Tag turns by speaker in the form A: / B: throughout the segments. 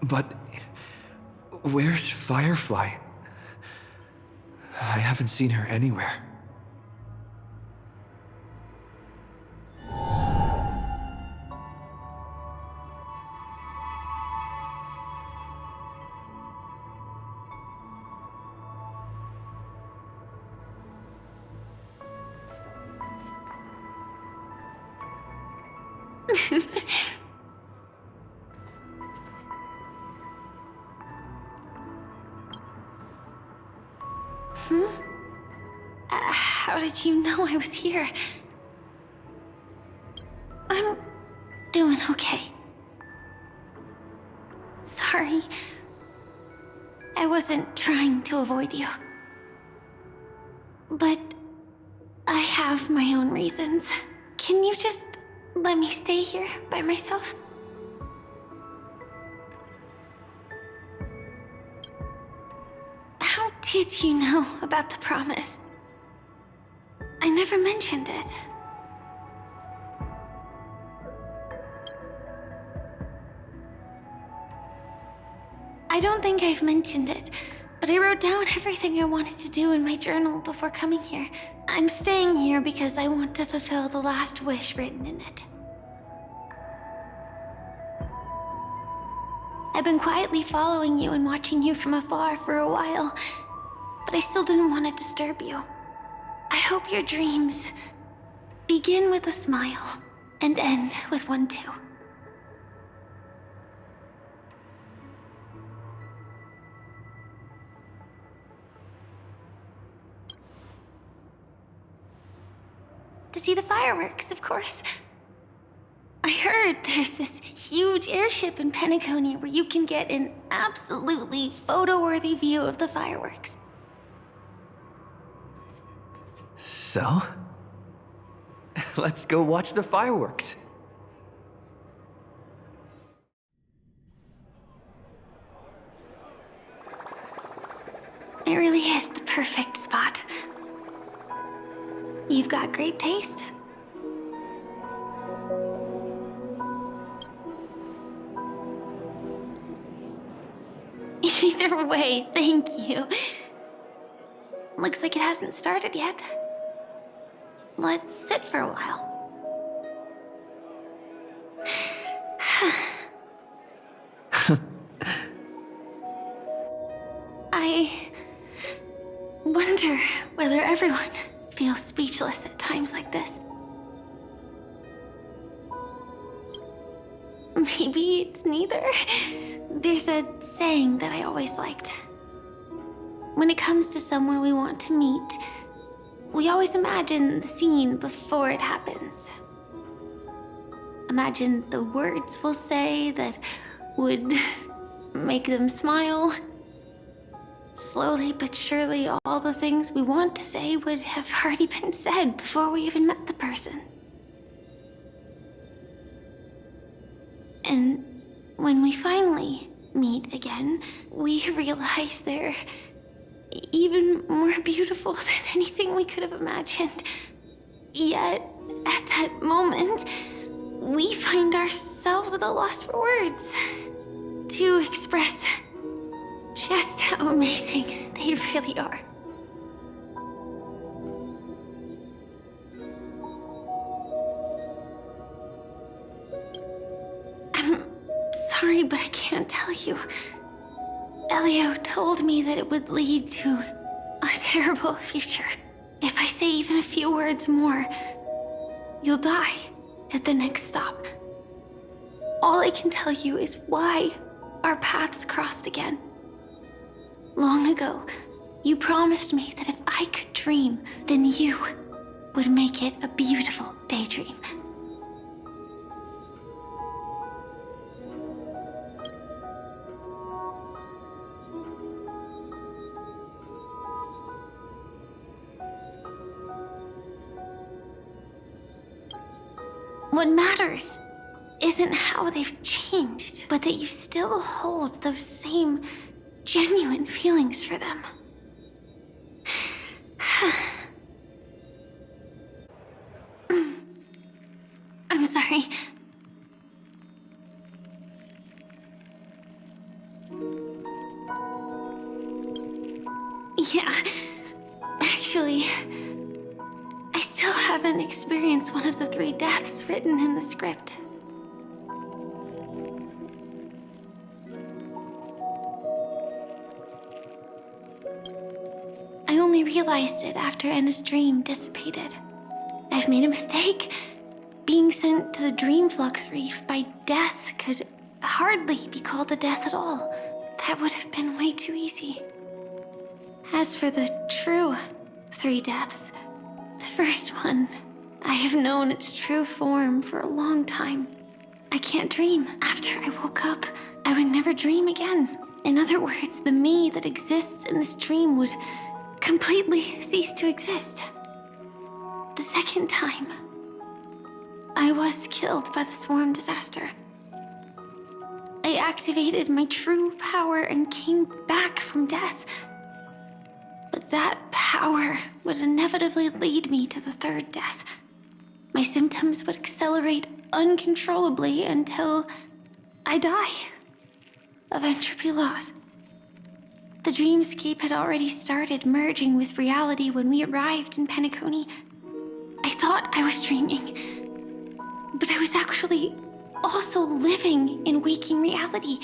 A: But where's Firefly? I haven't seen her anywhere.
B: How did you know I was here? I'm doing okay. Sorry. I wasn't trying to avoid you. But I have my own reasons. Can you just let me stay here by myself? How did you know about the promise? I never mentioned it. I don't think I've mentioned it, but I wrote down everything I wanted to do in my journal before coming here. I'm staying here because I want to fulfill the last wish written in it. I've been quietly following you and watching you from afar for a while, but I still didn't want to disturb you. I hope your dreams begin with a smile and end with one too. To see the fireworks, of course. I heard there's this huge airship in Penacony where you can get an absolutely photo-worthy view of the fireworks.
A: So? Let's go watch the fireworks.
B: It really is the perfect spot. You've got great taste. Either way, thank you. Looks like it hasn't started yet. Let's sit for a while. I wonder whether everyone feels speechless at times like this. Maybe it's neither. There's a saying that I always liked. When it comes to someone we want to meet, we always imagine the scene before it happens. Imagine the words we'll say that would make them smile. Slowly but surely, all the things we want to say would have already been said before we even met the person. And when we finally meet again, we realize they're even more beautiful than anything we could have imagined. Yet, at that moment, we find ourselves at a loss for words to express just how amazing they really are. I'm sorry, but I can't tell you. Elio told me that it would lead to a terrible future. If I say even a few words more, you'll die at the next stop. All I can tell you is why our paths crossed again. Long ago, you promised me that if I could dream, then you would make it a beautiful daydream. What matters isn't how they've changed, but that you still hold those same genuine feelings for them. I'm sorry. Actually, I still haven't experienced one of the 3 deaths written in the script. I only realized it after Anna's dream dissipated. I've made a mistake. Being sent to the Dream Flux Reef by death could hardly be called a death at all. That would have been way too easy. As for the true 3 deaths, the first one, I have known its true form for a long time. I can't dream. After I woke up, I would never dream again. In other words, the me that exists in this dream would completely cease to exist. The second time, I was killed by the swarm disaster. I activated my true power and came back from death. But that power would inevitably lead me to the 3rd death. My symptoms would accelerate uncontrollably until I die of entropy loss. The dreamscape had already started merging with reality when we arrived in Penacony. I thought I was dreaming, but I was actually also living in waking reality.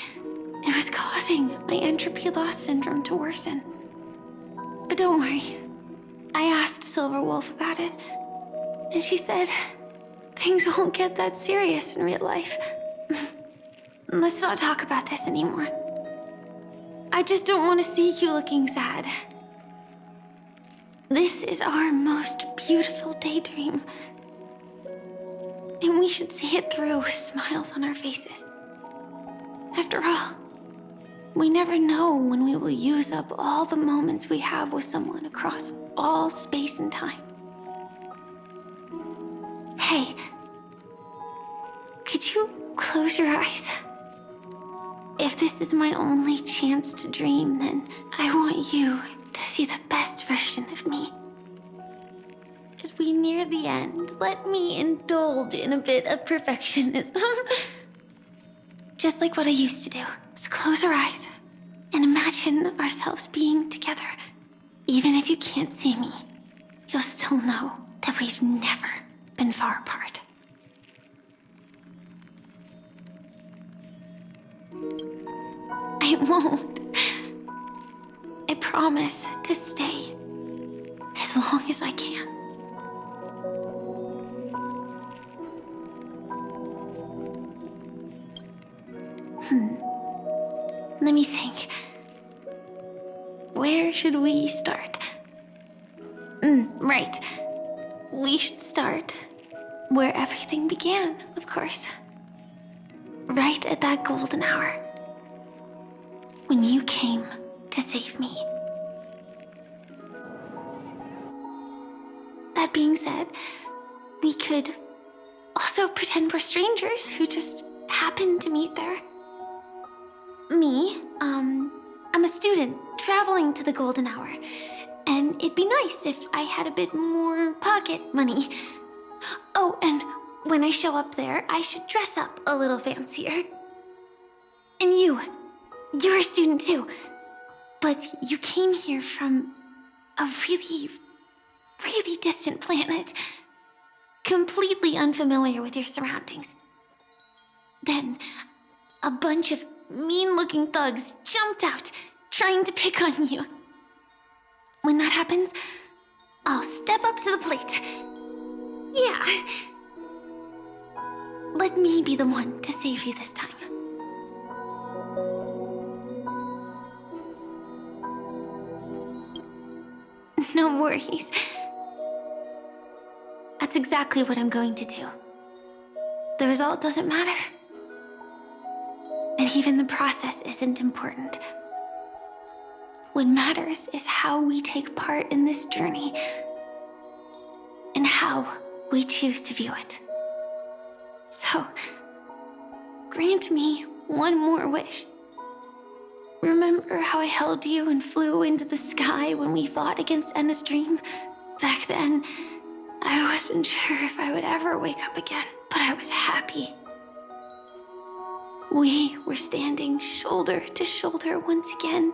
B: It was causing my entropy loss syndrome to worsen. But don't worry, I asked Silver Wolf about it, and she said things won't get that serious in real life. Let's not talk about this anymore. I just don't want to see you looking sad. This is our most beautiful daydream, and we should see it through with smiles on our faces. After all, we never know when we will use up all the moments we have with someone across all space and time. Hey, could you close your eyes? If this is my only chance to dream, then I want you to see the best version of me. As we near the end, let me indulge in a bit of perfectionism. Just like what I used to do. Let's close our eyes and imagine ourselves being together. Even if you can't see me, you'll still know that we've never been far apart. I won't. I promise to stay as long as I can. Let me think. Where should we start? Right. We should start where everything began, of course. Right at that golden hour. When you came to save me. That being said, we could also pretend we're strangers who just happened to meet there. Me, I'm a student traveling to the golden hour, and it'd be nice if I had a bit more pocket money. Oh, and when I show up there, I should dress up a little fancier. And you're a student too, but you came here from a really, really distant planet, completely unfamiliar with your surroundings. Then, a bunch of mean-looking thugs jumped out, trying to pick on you. When that happens, I'll step up to the plate. Yeah. Let me be the one to save you this time. No worries. That's exactly what I'm going to do. The result doesn't matter. And even the process isn't important. What matters is how we take part in this journey and how we choose to view it. So, grant me one more wish. Remember how I held you and flew into the sky when we fought against Enna's dream? Back then, I wasn't sure if I would ever wake up again, but I was happy. We were standing shoulder to shoulder once again,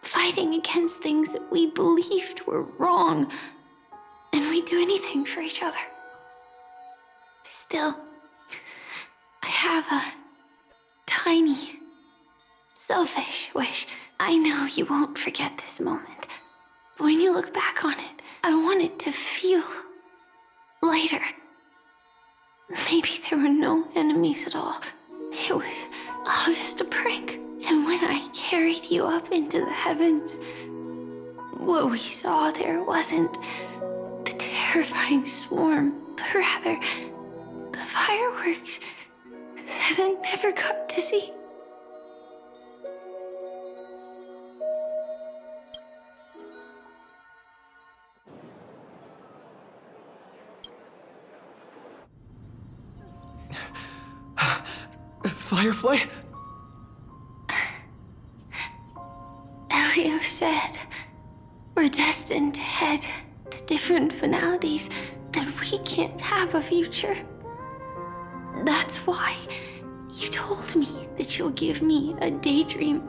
B: fighting against things that we believed were wrong, and we'd do anything for each other. Still, I have a tiny, selfish wish. I know you won't forget this moment, but when you look back on it, I want it to feel lighter. Maybe there were no enemies at all. It was all just a prank. And when I carried you up into the heavens, what we saw there wasn't the terrifying swarm, but rather the fireworks that I never got to see.
A: Firefly?
B: Elio said we're destined to head to different finalities, that we can't have a future. That's why you told me that you'll give me a daydream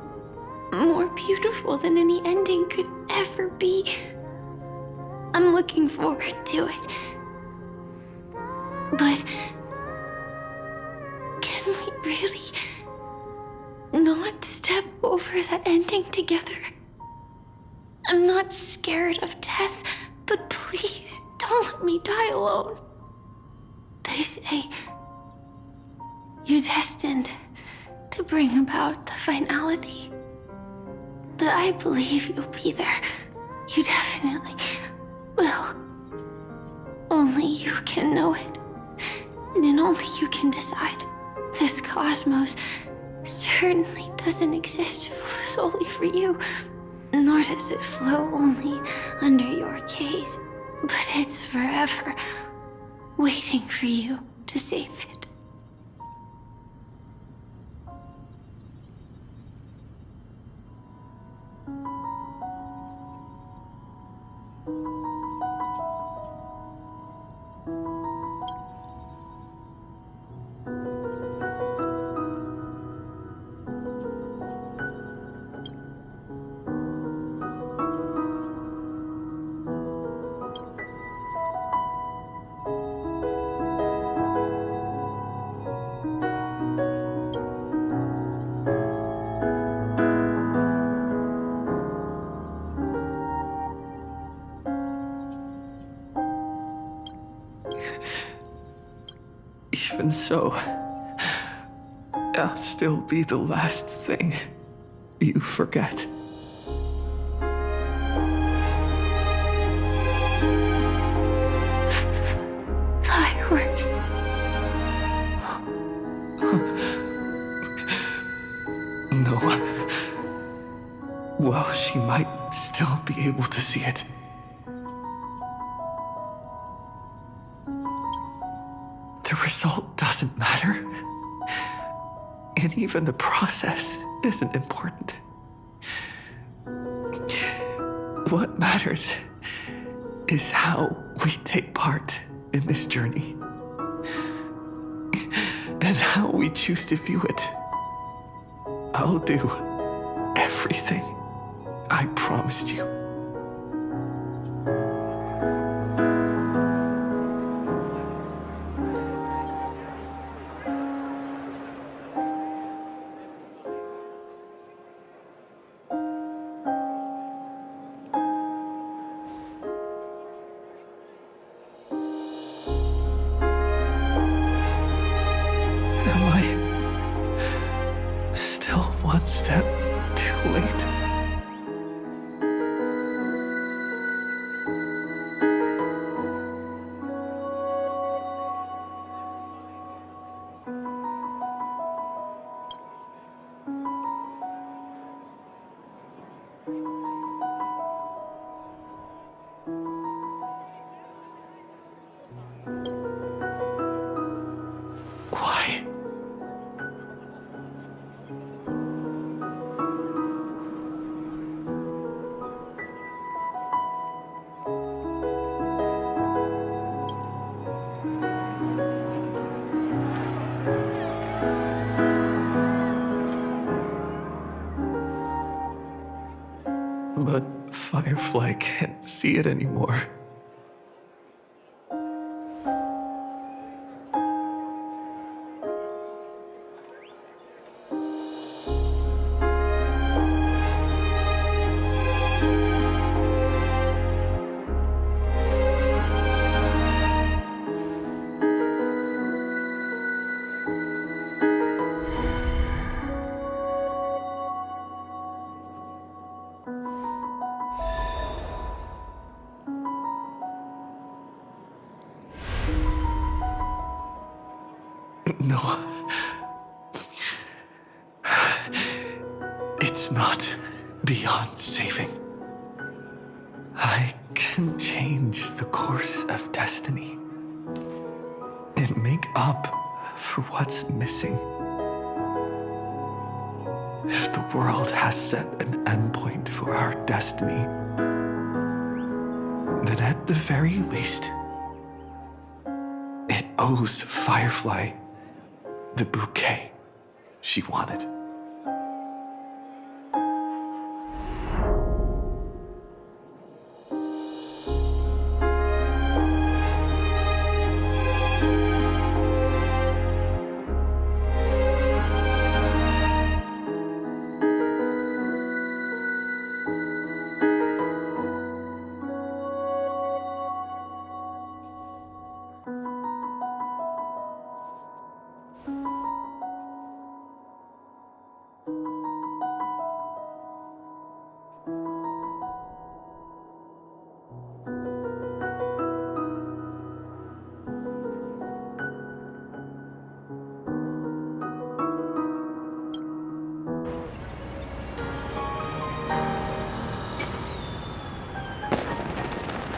B: more beautiful than any ending could ever be. I'm looking forward to it. But can we really not step over the ending together? I'm not scared of death, but please don't let me die alone. They say you're destined to bring about the finality, but I believe you'll be there. You definitely will. Only you can know it, and only you can decide. This cosmos certainly doesn't exist solely for you, nor does it flow only under your gaze, but it's forever waiting for you to save it.
A: Even so, I'll still be the last thing you forget.
B: Fireworks.
A: No. Well, she might still be able to see it. The result doesn't matter. And even the process isn't important. What matters is how we take part in this journey. And how we choose to view it. I'll do everything I promised you. Am I still one step too late? Firefly can't see it anymore. No. It's not beyond saving. I can change the course of destiny and make up for what's missing. If the world has set an endpoint for our destiny, then at the very least, it owes Firefly the bouquet she wanted.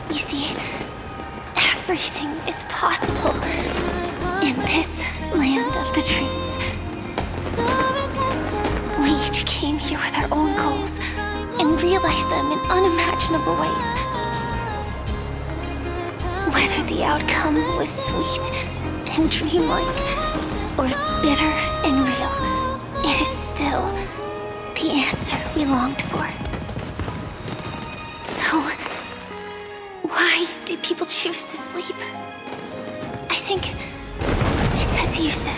B: You see, everything is possible in this land of the dreams. We each came here with our own goals and realized them in unimaginable ways. Whether the outcome was sweet and dreamlike or bitter and real, it is still the answer we longed for. So, why do people choose to sleep? I think it's as you said.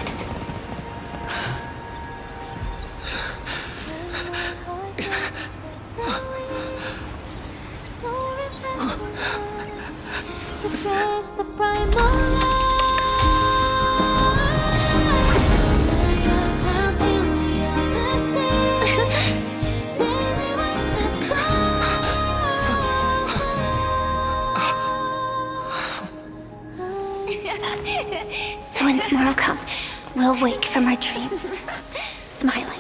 B: So when tomorrow comes, we'll wake from our dreams, smiling.